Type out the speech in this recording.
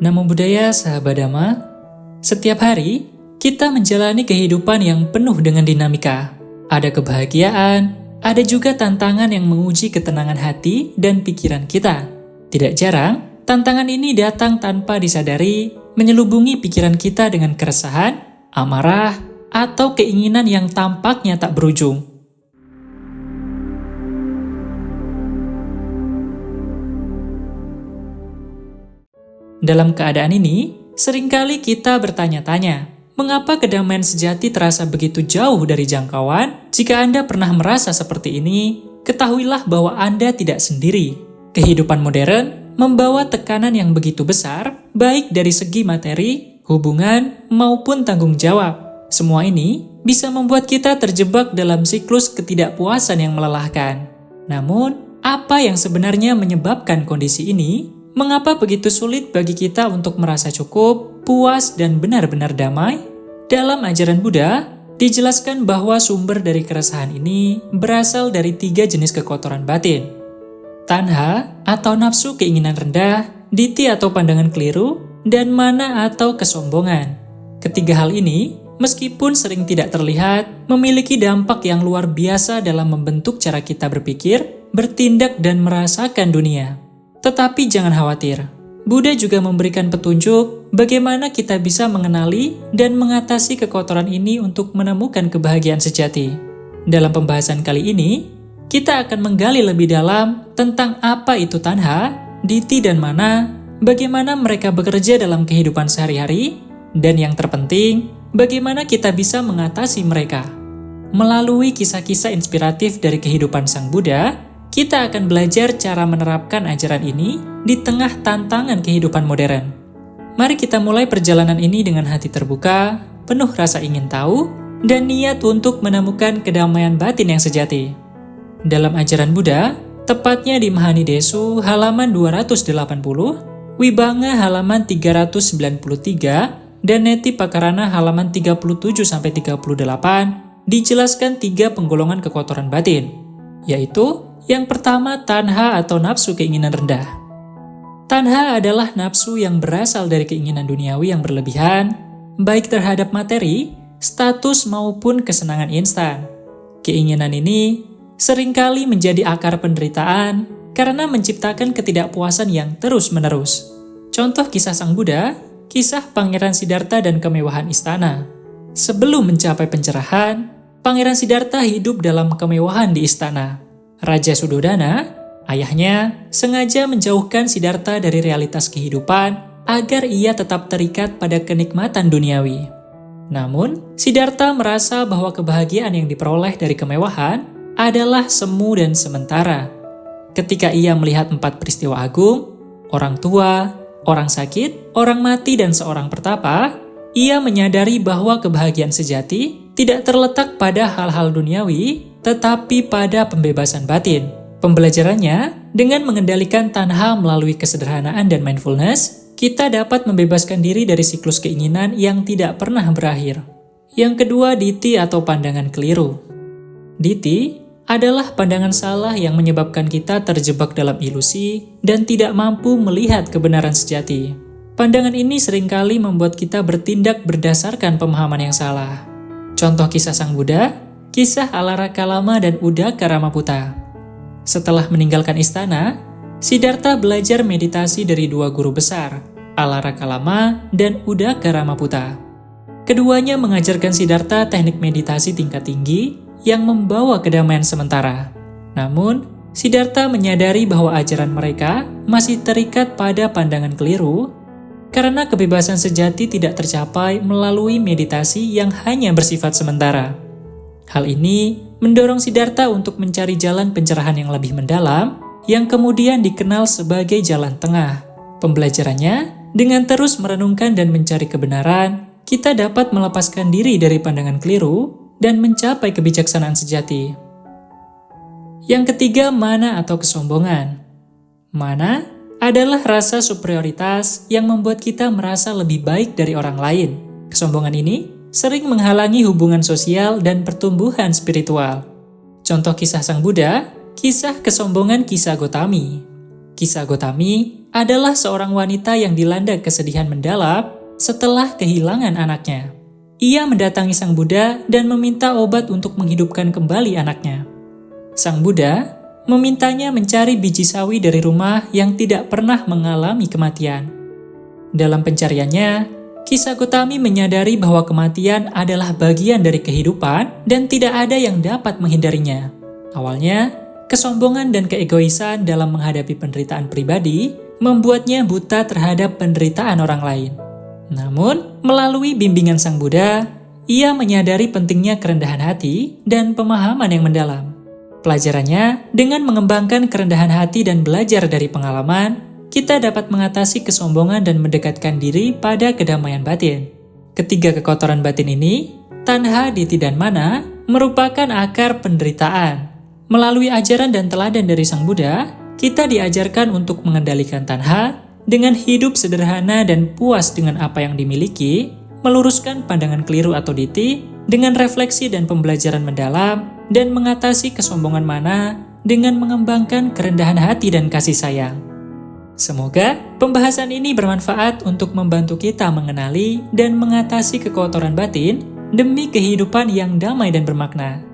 Namo Buddhaya sahabat Dhamma, setiap hari kita menjalani kehidupan yang penuh dengan dinamika. Ada kebahagiaan, ada juga tantangan yang menguji ketenangan hati dan pikiran kita. Tidak jarang, tantangan ini datang tanpa disadari, menyelubungi pikiran kita dengan keresahan, amarah, atau keinginan yang tampaknya tak berujung. Dalam keadaan ini, seringkali kita bertanya-tanya, mengapa kedamaian sejati terasa begitu jauh dari jangkauan? Jika Anda pernah merasa seperti ini, ketahuilah bahwa Anda tidak sendiri. Kehidupan modern membawa tekanan yang begitu besar, baik dari segi materi, hubungan, maupun tanggung jawab. Semua ini bisa membuat kita terjebak dalam siklus ketidakpuasan yang melelahkan. Namun, apa yang sebenarnya menyebabkan kondisi ini? Mengapa begitu sulit bagi kita untuk merasa cukup, puas, dan benar-benar damai? Dalam ajaran Buddha, dijelaskan bahwa sumber dari keresahan ini berasal dari 3 jenis kekotoran batin. Tanha atau nafsu keinginan rendah, diti atau pandangan keliru, dan mana atau kesombongan. Ketiga hal ini, meskipun sering tidak terlihat, memiliki dampak yang luar biasa dalam membentuk cara kita berpikir, bertindak, dan merasakan dunia. Tetapi jangan khawatir, Buddha juga memberikan petunjuk bagaimana kita bisa mengenali dan mengatasi kekotoran ini untuk menemukan kebahagiaan sejati. Dalam pembahasan kali ini, kita akan menggali lebih dalam tentang apa itu tanha, diti, dan mana, bagaimana mereka bekerja dalam kehidupan sehari-hari, dan yang terpenting, bagaimana kita bisa mengatasi mereka. Melalui kisah-kisah inspiratif dari kehidupan Sang Buddha, kita akan belajar cara menerapkan ajaran ini di tengah tantangan kehidupan modern. Mari kita mulai perjalanan ini dengan hati terbuka, penuh rasa ingin tahu, dan niat untuk menemukan kedamaian batin yang sejati. Dalam ajaran Buddha, tepatnya di Mahanidesu halaman 280, Wibhanga halaman 393, dan Netipakarana halaman 37-38, dijelaskan 3 penggolongan kekotoran batin, yaitu yang pertama, tanha atau nafsu keinginan rendah. Tanha adalah nafsu yang berasal dari keinginan duniawi yang berlebihan, baik terhadap materi, status maupun kesenangan instan. Keinginan ini seringkali menjadi akar penderitaan karena menciptakan ketidakpuasan yang terus-menerus. Contoh kisah Sang Buddha, kisah Pangeran Siddhartha dan kemewahan istana. Sebelum mencapai pencerahan, Pangeran Siddhartha hidup dalam kemewahan di istana. Raja Sudodana, ayahnya, sengaja menjauhkan Siddhartha dari realitas kehidupan agar ia tetap terikat pada kenikmatan duniawi. Namun, Siddhartha merasa bahwa kebahagiaan yang diperoleh dari kemewahan adalah semu dan sementara. Ketika ia melihat 4 peristiwa agung, orang tua, orang sakit, orang mati, dan seorang pertapa, ia menyadari bahwa kebahagiaan sejati tidak terletak pada hal-hal duniawi, tetapi pada pembebasan batin. Pembelajarannya, dengan mengendalikan tanha melalui kesederhanaan dan mindfulness, kita dapat membebaskan diri dari siklus keinginan yang tidak pernah berakhir. Yang kedua, diti atau pandangan keliru. Diti adalah pandangan salah yang menyebabkan kita terjebak dalam ilusi dan tidak mampu melihat kebenaran sejati. Pandangan ini seringkali membuat kita bertindak berdasarkan pemahaman yang salah. Contoh kisah Sang Buddha, kisah Alarakalama dan Uddakaramaputa. Setelah meninggalkan istana, Siddhartha belajar meditasi dari 2 guru besar, Alarakalama dan Uddakaramaputa. Keduanya mengajarkan Siddhartha teknik meditasi tingkat tinggi yang membawa kedamaian sementara. Namun, Siddhartha menyadari bahwa ajaran mereka masih terikat pada pandangan keliru karena kebebasan sejati tidak tercapai melalui meditasi yang hanya bersifat sementara. Hal ini mendorong Siddhartha untuk mencari jalan pencerahan yang lebih mendalam, yang kemudian dikenal sebagai jalan tengah. Pembelajarannya, dengan terus merenungkan dan mencari kebenaran, kita dapat melepaskan diri dari pandangan keliru dan mencapai kebijaksanaan sejati. Yang ketiga, mana atau kesombongan. Mana adalah rasa superioritas yang membuat kita merasa lebih baik dari orang lain. Kesombongan ini sering menghalangi hubungan sosial dan pertumbuhan spiritual. Contoh kisah Sang Buddha, kisah kesombongan Kisa Gotami. Kisah Gotami adalah seorang wanita yang dilanda kesedihan mendalam setelah kehilangan anaknya. Ia mendatangi Sang Buddha dan meminta obat untuk menghidupkan kembali anaknya. Sang Buddha memintanya mencari biji sawi dari rumah yang tidak pernah mengalami kematian. Dalam pencariannya, Kisah Gotami menyadari bahwa kematian adalah bagian dari kehidupan dan tidak ada yang dapat menghindarinya. Awalnya, kesombongan dan keegoisan dalam menghadapi penderitaan pribadi membuatnya buta terhadap penderitaan orang lain. Namun, melalui bimbingan Sang Buddha, ia menyadari pentingnya kerendahan hati dan pemahaman yang mendalam. Pelajarannya, dengan mengembangkan kerendahan hati dan belajar dari pengalaman, kita dapat mengatasi kesombongan dan mendekatkan diri pada kedamaian batin. Ketiga kekotoran batin ini, tanha, diti, dan mana, merupakan akar penderitaan. Melalui ajaran dan teladan dari Sang Buddha, kita diajarkan untuk mengendalikan tanha dengan hidup sederhana dan puas dengan apa yang dimiliki, meluruskan pandangan keliru atau diti dengan refleksi dan pembelajaran mendalam, dan mengatasi kesombongan mana dengan mengembangkan kerendahan hati dan kasih sayang. Semoga pembahasan ini bermanfaat untuk membantu kita mengenali dan mengatasi kekotoran batin demi kehidupan yang damai dan bermakna.